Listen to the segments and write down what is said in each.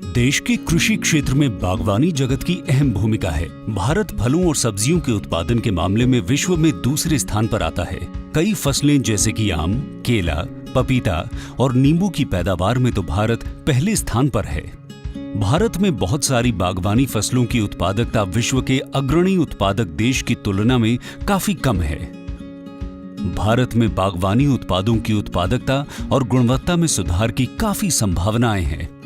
देश के कृषि क्षेत्र में बागवानी जगत की अहम भूमिका है। भारत फलों और सब्जियों के उत्पादन के मामले में विश्व में दूसरे स्थान पर आता है। कई फसलें जैसे कि आम, केला, पपीता और नींबू की पैदावार में तो भारत पहले स्थान पर है। भारत में बहुत सारी बागवानी फसलों की उत्पादकता विश्व के अग्रणी उत्पादक देश की तुलना में काफी कम है। भारत में बागवानी उत्पादों की उत्पादकता और गुणवत्ता में सुधार की काफी संभावनाएं हैं।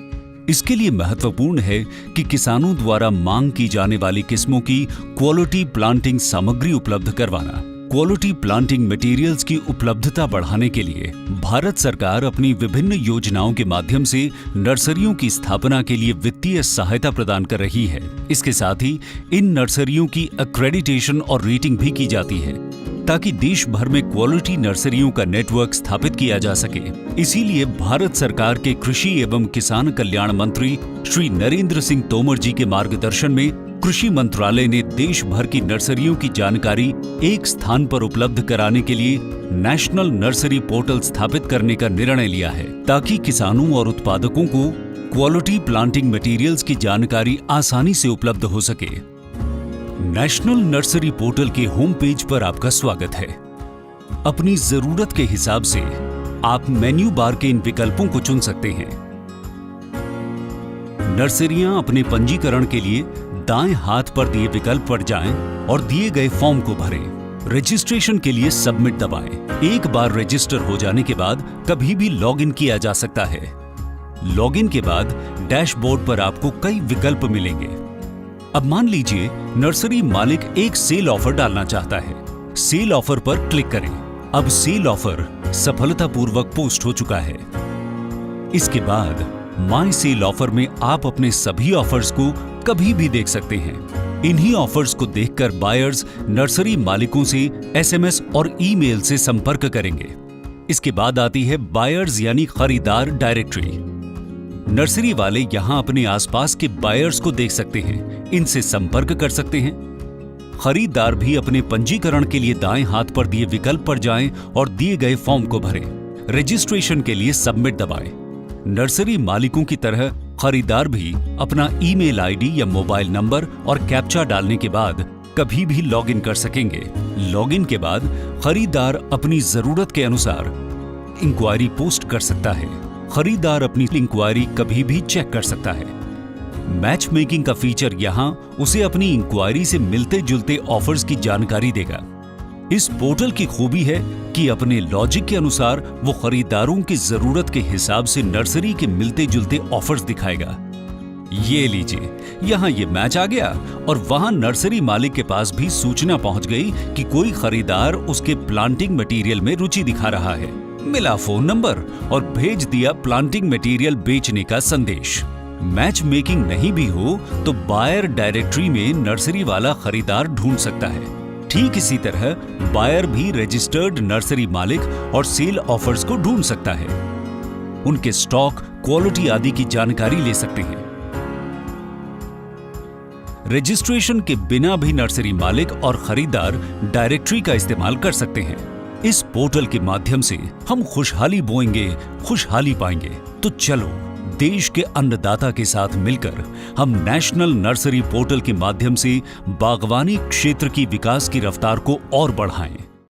इसके लिए महत्वपूर्ण है कि किसानों द्वारा मांग की जाने वाली किस्मों की क्वालिटी प्लांटिंग सामग्री उपलब्ध करवाना। क्वालिटी प्लांटिंग मटेरियल्स की उपलब्धता बढ़ाने के लिए भारत सरकार अपनी विभिन्न योजनाओं के माध्यम से नर्सरियों की स्थापना के लिए वित्तीय सहायता प्रदान कर रही है। इसके साथ ही इन नर्सरियों की एक्रेडिटेशन और रेटिंग भी की जाती है ताकि देश भर में क्वालिटी नर्सरियों का नेटवर्क स्थापित किया जा सके। इसीलिए भारत सरकार के कृषि एवं किसान कल्याण मंत्री श्री नरेंद्र सिंह तोमर जी के मार्गदर्शन में कृषि मंत्रालय ने देश भर की नर्सरियों की जानकारी एक स्थान पर उपलब्ध कराने के लिए नेशनल नर्सरी पोर्टल स्थापित करने का निर्णय लिया है ताकि किसानों और उत्पादकों को क्वालिटी प्लांटिंग मटेरियल्स की जानकारी आसानी से उपलब्ध हो सके। नेशनल नर्सरी पोर्टल के होम पेज पर आपका स्वागत है। अपनी जरूरत के हिसाब से आप मेन्यू बार के इन विकल्पों को चुन सकते हैं। नर्सरियां अपने पंजीकरण के लिए दाएं हाथ पर दिए विकल्प पर जाएं और दिए गए फॉर्म को भरें। रजिस्ट्रेशन के लिए सबमिट दबाएं। एक बार रजिस्टर हो जाने के बाद कभी भी लॉगिन किया जा सकता है। लॉगिन के बाद डैशबोर्ड पर आपको कई विकल्प मिलेंगे। अब मान लीजिए नर्सरी मालिक एक सेल ऑफर डालना चाहता है। सेल ऑफर पर क्लिक करें। अब सेल ऑफर सफलतापूर्वक पोस्ट हो चुका है। इसके बाद माय सेल ऑफर में आप अपने सभी ऑफर्स को कभी भी देख सकते हैं। इन्हीं ऑफर्स को देखकर बायर्स नर्सरी मालिकों से एसएमएस और ईमेल से संपर्क करेंगे। इसके बाद आती है बायर्स यानी खरीदार डायरेक्टरी। नर्सरी वाले यहां अपने आसपास के बायर्स को देख सकते हैं, इनसे संपर्क कर सकते हैं। खरीदार भी अपने पंजीकरण के लिए दाएं हाथ पर दिए विकल्प पर जाएं और दिए गए फॉर्म को भरें। रजिस्ट्रेशन के लिए सबमिट दबाएं। नर्सरी मालिकों की तरह खरीदार भी अपना ईमेल आईडी या मोबाइल नंबर और कैप्चा डालने के बाद कभी भी लॉगिन कर सकेंगे। लॉगिन के बाद खरीदार अपनी जरूरत के अनुसार इंक्वायरी पोस्ट कर सकता है। खरीदार अपनी इंक्वायरी कभी भी चेक कर सकता है। मैच मेकिंग का फीचर यहां उसे अपनी इंक्वायरी से मिलते जुलते ऑफर्स की जानकारी देगा। इस पोर्टल की खूबी है कि अपने लॉजिक के अनुसार वो खरीदारों की जरूरत के हिसाब से नर्सरी के मिलते जुलते ऑफर्स दिखाएगा। ये लीजिए, यहाँ ये मैच आ गया और वहां नर्सरी मालिक के पास भी सूचना पहुंच गई कि कोई खरीदार उसके प्लांटिंग मटेरियल में रुचि दिखा रहा है। मिला फोन नंबर और भेज दिया प्लांटिंग मटेरियल बेचने का संदेश। मैच मेकिंग नहीं भी हो तो बायर डायरेक्टरी में नर्सरी वाला खरीदार ढूंढ सकता है। ठीक इसी तरह बायर भी रजिस्टर्ड नर्सरी मालिक और सेल ऑफर्स को ढूंढ सकता है। उनके स्टॉक, क्वालिटी आदि की जानकारी ले सकते हैं। रजिस्ट्रेशन के बिना भी नर्सरी मालिक और खरीदार डायरेक्टरी का इस्तेमाल कर सकते हैं। इस पोर्टल के माध्यम से हम खुशहाली बोएंगे, खुशहाली पाएंगे। तो चलो देश के अन्नदाता के साथ मिलकर हम नेशनल नर्सरी पोर्टल के माध्यम से बागवानी क्षेत्र की विकास की रफ्तार को और बढ़ाएं।